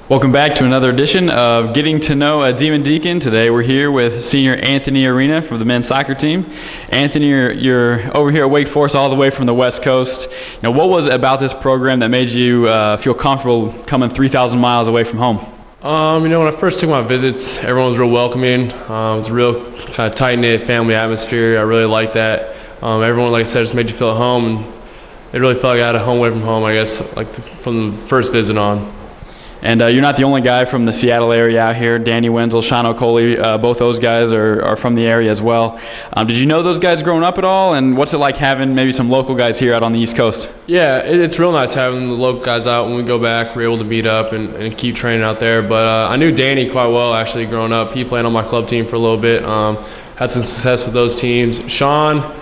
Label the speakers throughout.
Speaker 1: Welcome back to another edition of Getting to Know a Demon Deacon. Today we're here with senior Anthony Arena from the men's soccer team. Anthony, you're over here at Wake Forest all the way from the West Coast. What was it about this program that made you feel comfortable coming 3,000 miles away from home?
Speaker 2: When I first took my visits, everyone was real welcoming. It was a real kind of tight-knit family atmosphere. I really liked that. Everyone, like I said, just made you feel at home. And it really felt like I had a home away from home, I guess, from the first visit on.
Speaker 1: And you're not the only guy from the Seattle area out here. Danny Wenzel, Shawn Kemp, both those guys are from the area as well. Did you know those guys growing up at all? And what's it like having maybe some local guys here out on the East Coast?
Speaker 2: Yeah, it's real nice having the local guys out. When we go back, we're able to meet up and keep training out there. But I knew Danny quite well, actually, growing up. He played on my club team for a little bit. Had some success with those teams. Shawn,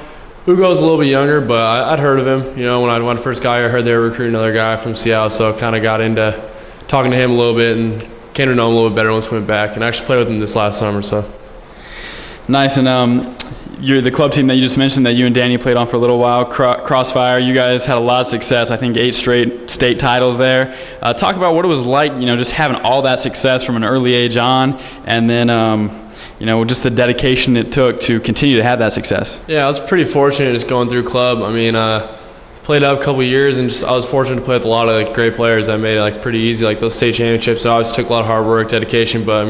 Speaker 2: who goes a little bit younger, but I'd heard of him. When I first got here, I heard they were recruiting another guy from Seattle, so I kind of got into talking to him a little bit and came to know him a little bit better once we went back, and I actually played with him this last summer. So
Speaker 1: nice. And you're the club team that you just mentioned that you and Danny played on for a little while, Crossfire. You guys had a lot of success. I think 8 straight state titles there. Talk about what it was like, just having all that success from an early age on, and then just the dedication it took to continue to have that success.
Speaker 2: Yeah, I was pretty fortunate just going through club. Played out a couple of years, and I was fortunate to play with a lot of great players that made it pretty easy, those state championships. It always took a lot of hard work, dedication, but a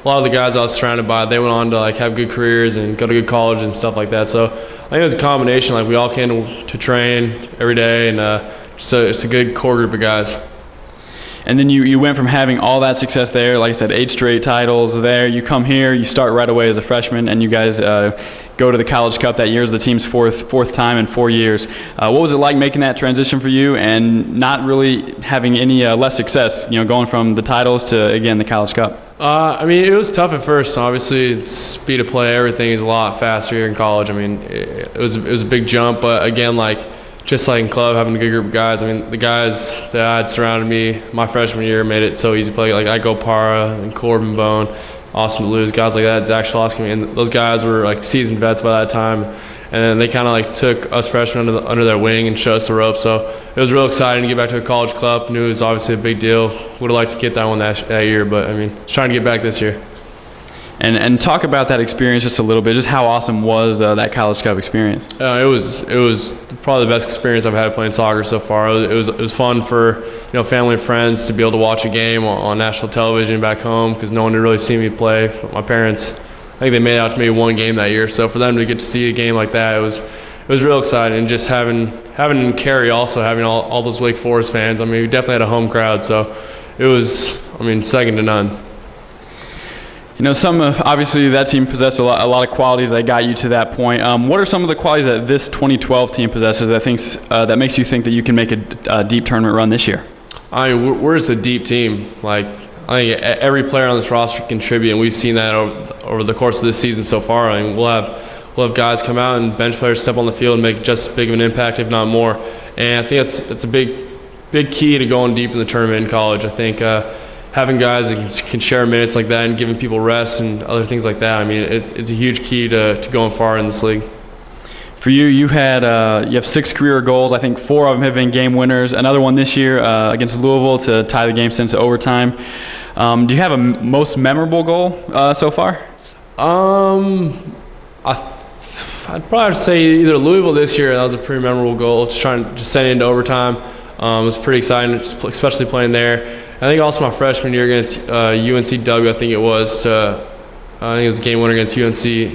Speaker 2: lot of the guys I was surrounded by, they went on to have good careers and go to good college and stuff like that. So I think it was a combination. We all came to train every day, and so it's a good core group of guys.
Speaker 1: And then you went from having all that success there, like I said, 8 straight titles there. You come here, you start right away as a freshman, and you guys go to the College Cup that year as the team's fourth time in 4 years. What was it like making that transition for you and not really having any less success, going from the titles to, again, the College Cup?
Speaker 2: It was tough at first. Obviously, it's speed of play, everything is a lot faster here in college. It was a big jump, but again, just like in club, having a good group of guys. The guys that had surrounded me my freshman year made it so easy to play. Iko Para and Corbin Bone, Austin DeLuz, guys like that, Zach Schlosky, and those guys were seasoned vets by that time. And then they kind of took us freshmen under their wing and showed us the ropes. So it was real exciting to get back to a college club. Knew it was obviously a big deal. Would have liked to get that one that year, but just trying to get back this year.
Speaker 1: And talk about that experience just a little bit. Just how awesome was that College Cup experience?
Speaker 2: It was probably the best experience I've had playing soccer so far. It was fun for family and friends to be able to watch a game on national television back home, because no one had really seen me play. My parents, I think they made it out to maybe one game that year. So for them to get to see a game like that, it was real exciting. And just having in Cary also having all those Wake Forest fans. We definitely had a home crowd, so it was second to none.
Speaker 1: Obviously that team possessed a lot of qualities that got you to that point. What are some of the qualities that this 2012 team possesses that makes you think that you can make a deep tournament run this year?
Speaker 2: We're just a deep team. I think every player on this roster can contribute, and we've seen that over the course of this season so far. We'll have guys come out and bench players step on the field and make just as big of an impact, if not more. And I think it's a big key to going deep in the tournament in college. I think having guys that can share minutes like that and giving people rest and other things like that, it's a huge key to going far in this league.
Speaker 1: For you, you have 6 career goals. I think 4 of them have been game winners. Another one this year against Louisville to tie the game since overtime. Do you have a most memorable goal so far?
Speaker 2: I'd probably have to say either Louisville this year. That was a pretty memorable goal. Just sending into overtime. It was pretty exciting, especially playing there. I think also my freshman year against UNCW, I think it was a game winner against UNCW,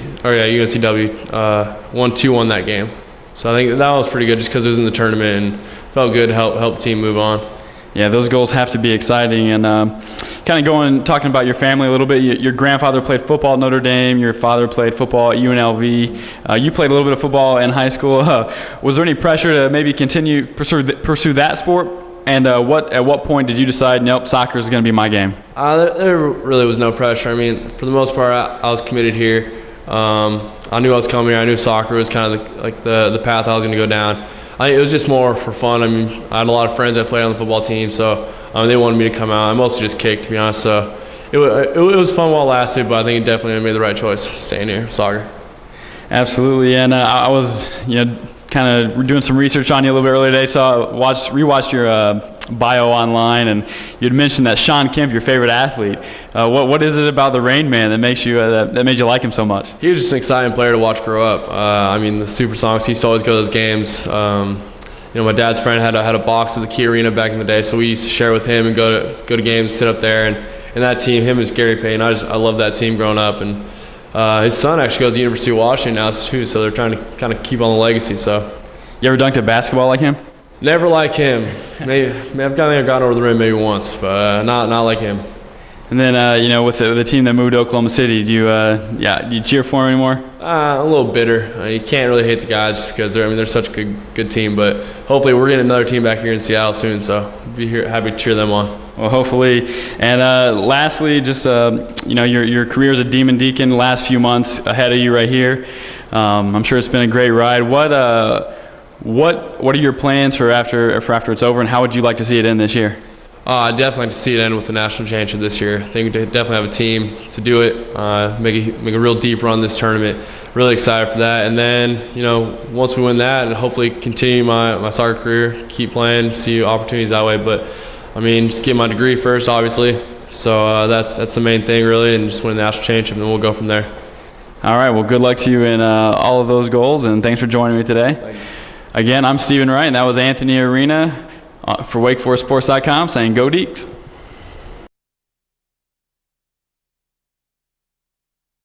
Speaker 2: 1-2 that game. So I think that was pretty good just because it was in the tournament and felt good to help the team move on.
Speaker 1: Yeah, those goals have to be exciting. And kind of talking about your family a little bit. Your grandfather played football at Notre Dame. Your father played football at UNLV. You played a little bit of football in high school. Was there any pressure to maybe pursue that sport? And at what point did you decide, nope, soccer is going to be my game?
Speaker 2: There really was no pressure. For the most part, I was committed here. I knew I was coming here. I knew soccer was kind of the path I was going to go down. It was just more for fun. I had a lot of friends that played on the football team, so they wanted me to come out. I mostly just kicked, to be honest. So it was fun while it lasted, but I think it definitely made the right choice staying here, soccer.
Speaker 1: Absolutely, and I was kind of doing some research on you a little bit earlier today. So rewatched your bio online, and you'd mentioned that Shawn Kemp, your favorite athlete. What is it about the Rain Man that makes you that made you like him so much?
Speaker 2: He was just an exciting player to watch grow up. I mean, the Supersonics, he used to always go to those games. My dad's friend had a box at the Key Arena back in the day, so we used to share with him and go to games, sit up there, and that team, him and Gary Payton, I love that team growing up. And his son actually goes to the University of Washington now too, so they're trying to kind of keep on the legacy. So,
Speaker 1: you ever dunked a basketball like him?
Speaker 2: Never like gone over the rim maybe once, but not like him.
Speaker 1: And then with the team that moved to Oklahoma City, do you cheer for him anymore?
Speaker 2: A little bitter. You can't really hate the guys because they're such a good team. But hopefully we're getting another team back here in Seattle soon, so be here happy to cheer them on.
Speaker 1: Well, hopefully. And lastly, just your career as a Demon Deacon, the last few months ahead of you right here. I'm sure it's been a great ride. What are your plans for after it's over, and how would you like to see it end this year?
Speaker 2: I'd definitely like to see it end with the national championship this year. I think we definitely have a team to do it, make a real deep run this tournament. Really excited for that. And then, once we win that, and hopefully continue my soccer career, keep playing, see opportunities that way. But, just get my degree first, obviously. So that's the main thing, really, and just win the national championship, and then we'll go from there.
Speaker 1: All right. Well, good luck to you in all of those goals, and thanks for joining me today.
Speaker 2: Thank you.
Speaker 1: Again, I'm Steven Wright, and that was Anthony Arena for WakeForestSports.com saying, "Go Deeks."